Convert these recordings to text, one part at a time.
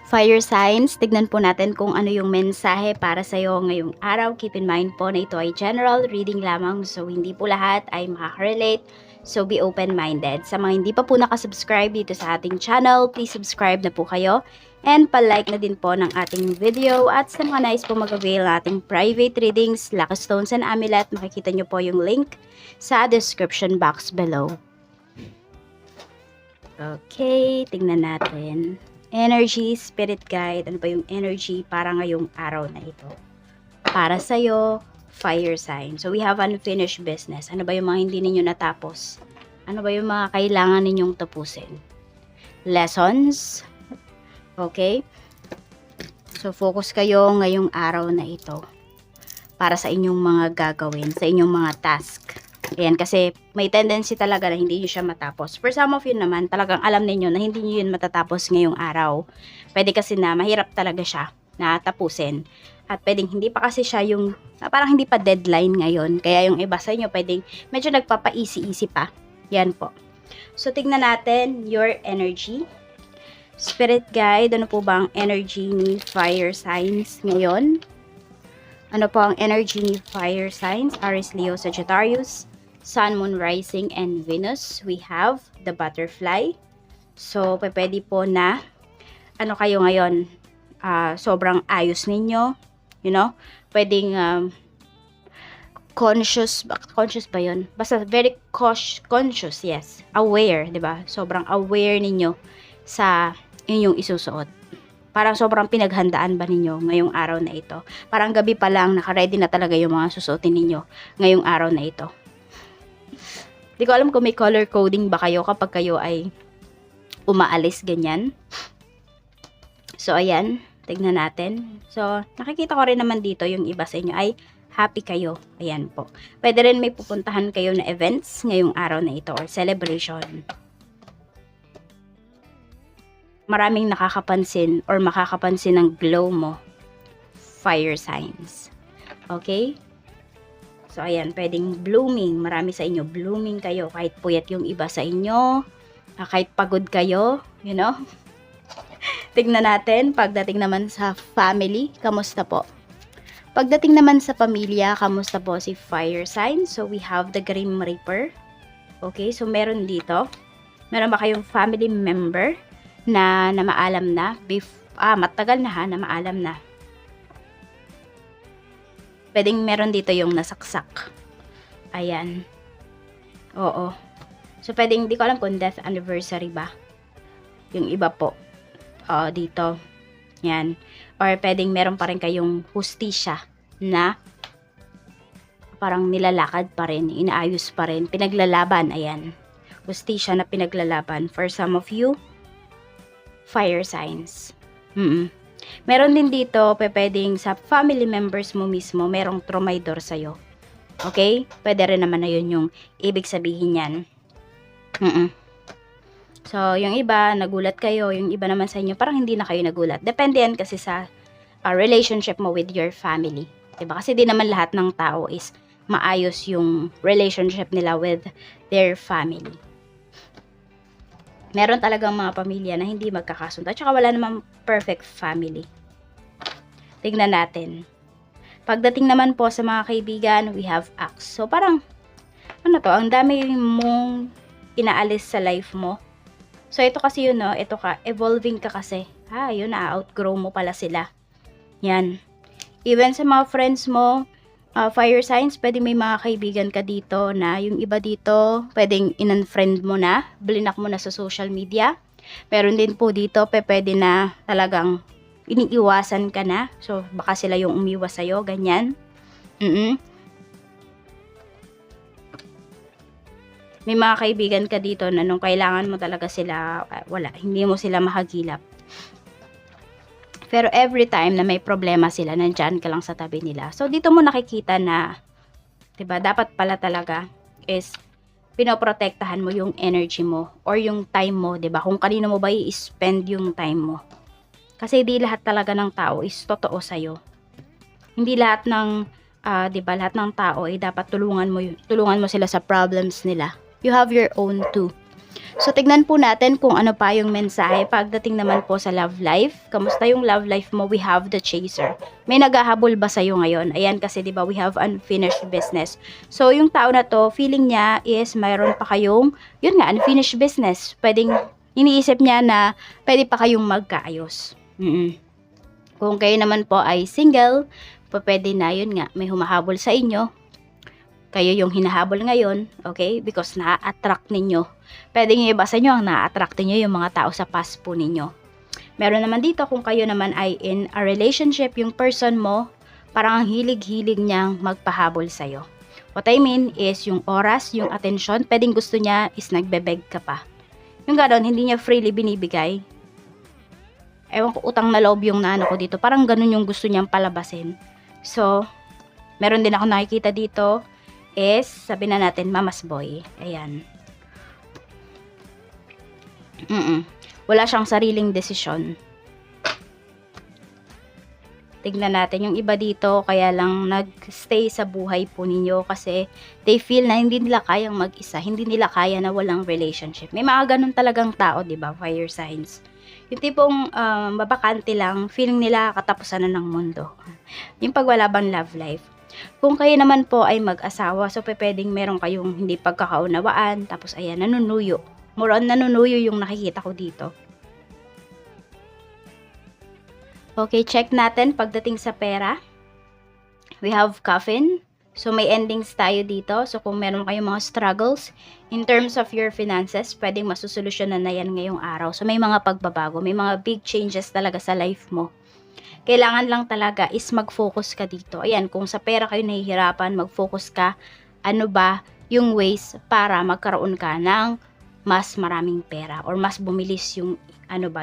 Fire signs, tignan po natin kung ano yung mensahe para sa'yo ngayong araw. Keep in mind po na ito ay general reading lamang, so hindi po lahat ay makaka-relate. So be open-minded. Sa mga hindi pa po nakasubscribe dito sa ating channel, please subscribe na po kayo. And palike na din po ng ating video. At sa mga nais po mag-avail ng ating private readings, Lucky Stones and Amulet, makikita nyo po yung link sa description box below. Okay, tingnan natin. Energy, spirit guide, ano ba yung energy para ngayong araw na ito? Para sa'yo, fire sign. So, we have unfinished business. Ano ba yung mga hindi ninyo natapos? Ano ba yung mga kailangan ninyong tapusin? Lessons. Okay? So, focus kayo ngayong araw na ito para sa inyong mga gagawin, sa inyong mga task. Ayan, kasi may tendency talaga na hindi nyo siya matapos. For some of you naman, talagang alam ninyo na hindi nyo yun matatapos ngayong araw. Pwede kasi na mahirap talaga siya na tapusin. At pwedeng hindi pa kasi siya yung, parang hindi pa deadline ngayon. Kaya yung iba sa inyo, pwedeng medyo nagpapa-easy-easy pa. Yan po. So, tignan natin your energy. Spirit guide, ano po ba ang energy ni fire signs ngayon? Ano po ang energy ni fire signs? Aries, Leo, Sagittarius, Sun, Moon, Rising, and Venus. We have the butterfly. So, pwede po na, ano kayo ngayon, sobrang ayos ninyo, you know, pwedeng conscious ba yun? Basta very conscious, yes, aware, di ba? Sobrang aware ninyo sa inyong isusuot. Parang sobrang pinaghandaan ba ninyo ngayong araw na ito? Parang gabi pa lang, naka-ready na talaga yung mga susuotin ninyo ngayong araw na ito. Di ko alam kung may color coding ba kayo kapag kayo ay umaalis ganyan. So, ayan. Tignan natin. So, nakikita ko rin naman dito yung iba sa inyo ay happy kayo. Ayan po. Pwede rin may pupuntahan kayo na events ngayong araw na ito or celebration. Maraming nakakapansin or makakapansin ng glow mo. Fire signs. Okay? So, ayan, pwedeng blooming. Marami sa inyo, blooming kayo. Kahit puyat yung iba sa inyo. Kahit pagod kayo, you know. Tignan natin, pagdating naman sa family, kamusta po? Pagdating naman sa pamilya, kamusta po si fire sign? So, we have the Grim Reaper. Okay, so meron dito. Meron ba kayong family member na maalam na? Matagal na na maalam na. Pwedeng meron dito yung nasaksak. Ayan. Oo. So, pwedeng, di ko alam kung death anniversary ba. Yung iba po. Dito. Yan. Or pwedeng meron pa rin kayong hustisya na parang nilalakad pa rin, inaayos pa rin, pinaglalaban. Ayan. Hustisya na pinaglalaban. For some of you, fire signs. Meron din dito, pwedeng sa family members mo mismo, merong trumaydor sa'yo. Okay? Pwede rin naman na yun yung ibig sabihin yan. So, yung iba, nagulat kayo. Yung iba naman sa inyo, parang hindi na kayo nagulat. Depende yan kasi sa relationship mo with your family. Diba? Kasi di naman lahat ng tao is maayos yung relationship nila with their family. Meron talagang mga pamilya na hindi magkakasundo. At saka wala namang perfect family. Tignan natin. Pagdating naman po sa mga kaibigan, we have Axe. So, parang, ano to, ang dami mong inaalis sa life mo. So, ito kasi yun, no? Ito ka, evolving ka kasi. Yun na, outgrow mo pala sila. Yan. Even sa mga friends mo, fire signs, pwede may mga kaibigan ka dito na yung iba dito, pwedeng in-unfriend mo na, blinak mo na sa social media. Meron din po dito, pwede na talagang iniiwasan ka na. So, baka sila yung umiwas sa'yo, ganyan. May mga kaibigan ka dito na nung kailangan mo talaga sila, wala, hindi mo sila mahagilap. Pero every time na may problema sila, nandyan ka lang sa tabi nila. So, dito mo nakikita na, diba, dapat pala talaga is pinoprotektahan mo yung energy mo or yung time mo, diba? Kung kanino mo ba i-spend yung time mo. Kasi di lahat talaga ng tao is totoo sa'yo. Hindi lahat ng, diba, lahat ng tao ay dapat tulungan mo sila sa problems nila. You have your own too. So, tignan po natin kung ano pa yung mensahe pagdating naman po sa love life. Kamusta yung love life mo? We have the chaser. May naghahabol ba sa'yo ngayon? Ayan, kasi diba we have unfinished business. So, yung tao na to, feeling niya is mayroon pa kayong, yun nga, unfinished business. Pwedeng, iniisip niya na pwede pa kayong magkaayos. Kung kayo naman po ay single, pwede na yun nga, may humahabol sa inyo. Kayo yung hinahabol ngayon, okay? Because na-attract ninyo. Pwede nyo iba sa inyo, ang na-attract ninyo yung mga tao sa past po ninyo. Meron naman dito, kung kayo naman ay in a relationship, yung person mo, parang ang hilig-hilig niyang magpahabol sa'yo. What I mean is, yung oras, yung attention, pwedeng gusto niya is nagbebeg ka pa. Yung gano'n, hindi niya freely binibigay. Ewan ko, utang na loob yung naano ko dito. Parang ganun yung gusto niyang palabasin. So, meron din ako nakikita dito, is, sabi na natin, mama's boy. Ayan. Wala siyang sariling desisyon. Tignan natin yung iba dito, kaya lang nag-stay sa buhay po ninyo kasi they feel na hindi nila kayang mag-isa, hindi nila kaya na walang relationship. May mga ganun talagang tao, di ba? Fire signs. Yung tipong mabakante lang, feeling nila katapusan na ng mundo. Yung pag wala bang love life. Kung kayo naman po ay mag-asawa, so pwedeng meron kayong hindi pagkakaunawaan, tapos ayan, nanunuyo. More on nanunuyo yung nakikita ko dito. Okay, check natin pagdating sa pera. We have coffin. So, may endings tayo dito. So, kung meron kayong mga struggles in terms of your finances, pwedeng masusolusyonan na yan ngayong araw. So, may mga pagbabago. May mga big changes talaga sa life mo. Kailangan lang talaga is mag-focus ka dito. Ayan, kung sa pera kayo nahihirapan, mag-focus ka. Ano ba yung ways para magkaroon ka ng mas maraming pera or mas bumilis yung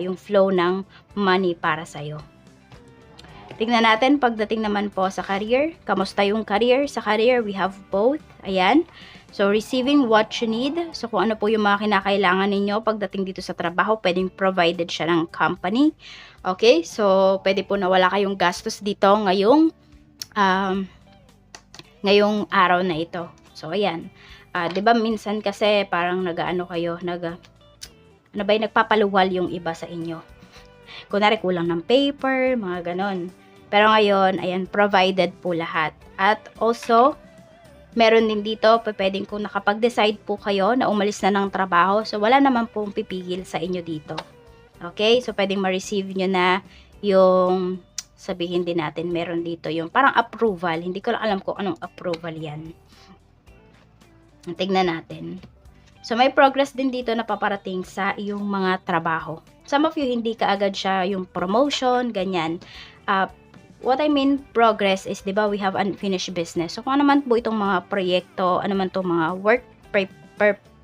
yung flow ng money para sa'yo. Tingnan natin pagdating naman po sa career. Kamusta yung career? Sa career, we have both. Ayan. So, receiving what you need. So, kung ano po yung mga kinakailangan ninyo pagdating dito sa trabaho, pwedeng provided siya ng company. Okay? So, pwede po na wala kayong gastos dito ngayong araw na ito. So, ayan. 'Di ba minsan kasi parang nagpapaluwal yung iba sa inyo. Kunwari kulang ng paper, mga ganon. Pero ngayon, ayan, provided po lahat. At also, meron din dito, pwedeng kung nakapag-decide po kayo na umalis na ng trabaho, so wala naman pong pipigil sa inyo dito. Okay? So, pwedeng ma-receive nyo na yung, sabihin din natin, meron dito yung parang approval. Hindi ko lang alam kung anong approval yan. Tignan natin. So, may progress din dito na paparating sa iyong mga trabaho. Some of you, hindi ka agad siya yung promotion, ganyan. What I mean, progress is, di ba, we have unfinished business. So, kung ano man po itong mga proyekto, ano man itong mga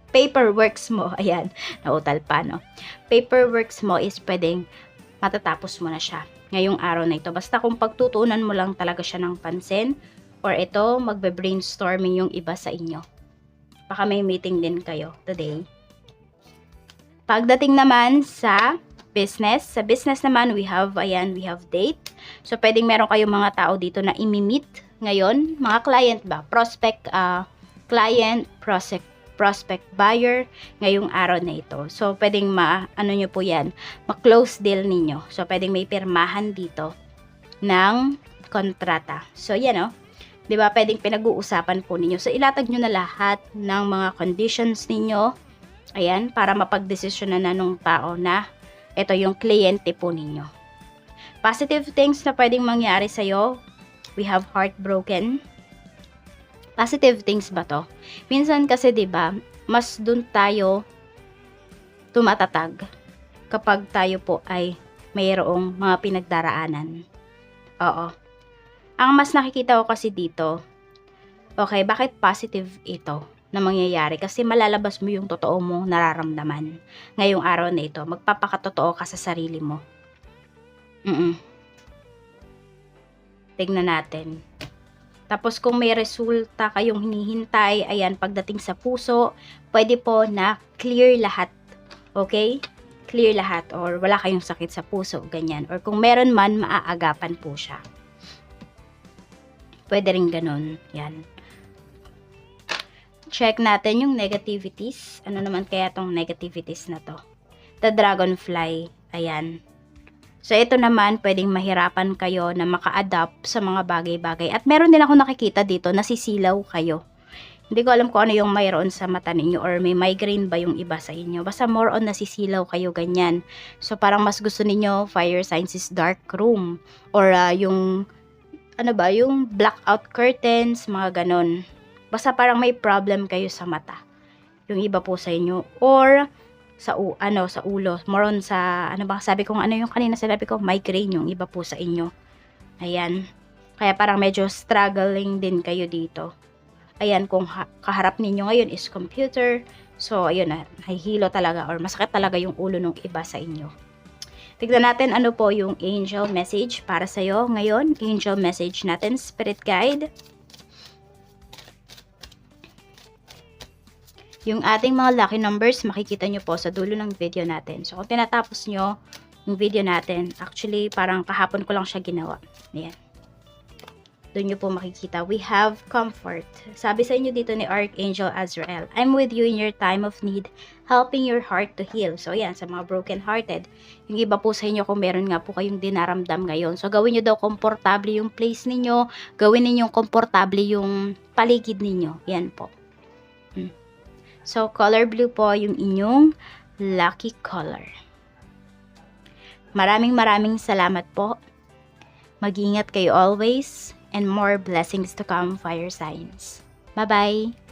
paperworks mo, ayan, nautal pa, no? Paperworks mo is pwedeng matatapos mo na siya ngayong araw na ito. Basta kung pagtutuunan mo lang talaga siya ng pansin, or ito, magbe-brainstorming yung iba sa inyo. Baka may meeting din kayo today. Pagdating naman sa business naman, we have date. So, pwedeng meron kayong mga tao dito na imi-meet ngayon. Mga client ba? Client, prospect buyer ngayong araw na ito. So, pwedeng nyo po yan, ma-close deal ninyo. So, pwedeng may pirmahan dito ng kontrata. So, yan o. Diba, pwedeng pinag-uusapan po ninyo. So, ilatag nyo na lahat ng mga conditions ninyo. Ayan, para mapag-desisyon na nung tao na ito yung kliyente po ninyo. Positive things na pwedeng mangyari sa'yo. We have heartbroken. Positive things ba to? Minsan kasi, diba, mas dun tayo tumatatag kapag tayo po ay mayroong mga pinagdaraanan. Oo. Ang mas nakikita ko kasi dito, okay, bakit positive ito na mangyayari? Kasi malalabas mo yung totoo mong nararamdaman ngayong araw na ito. Magpapakatotoo ka sa sarili mo. Tignan natin. Tapos kung may resulta kayong hinihintay, ayan, pagdating sa puso, pwede po na clear lahat. Okay? Clear lahat. Or wala kayong sakit sa puso, ganyan. Or kung meron man, maaagapan po siya. Pwede rin ganun. Yan. check natin yung negativities. Ano naman kaya tong negativities na to? The dragonfly. Ayan. So, ito naman, pwedeng mahirapan kayo na maka-adapt sa mga bagay-bagay. At meron din ako nakikita dito, nasisilaw kayo. Hindi ko alam kung ano yung mayroon sa mata ninyo or may migraine ba yung iba sa inyo. Basta more on nasisilaw kayo ganyan. So, parang mas gusto ninyo, fire signs is dark room. Or yung, ano ba, yung blackout curtains, mga ganon. Basta parang may problem kayo sa mata. Yung iba po sa inyo. Or, sa ulo. More on sa, ano ba, sabi ko, ano yung kanina sinabi ko, migraine yung iba po sa inyo. Ayan. Kaya parang medyo struggling din kayo dito. Ayan, kung kaharap ninyo ngayon is computer. So, ayun na, nahihilo talaga or masakit talaga yung ulo ng iba sa inyo. Tignan natin ano po yung angel message para sa'yo ngayon. Angel message natin, spirit guide. Yung ating mga lucky numbers, makikita nyo po sa dulo ng video natin. So, kung tinatapos nyo yung video natin, actually, parang kahapon ko lang siya ginawa. Ayan. Doon nyo po makikita, we have comfort. Sabi sa inyo dito ni Archangel Azrael, I'm with you in your time of need, helping your heart to heal. So, ayan, sa mga broken-hearted. Yung iba po sa inyo kung meron nga po kayong dinaramdam ngayon. So, gawin nyo daw komportable yung place ninyo, gawin ninyong komportable yung paligid ninyo. Yan po. So, color blue po yung inyong lucky color. Maraming salamat po. Mag-ingat kayo always. And more blessings to come, fire signs. Bye-bye!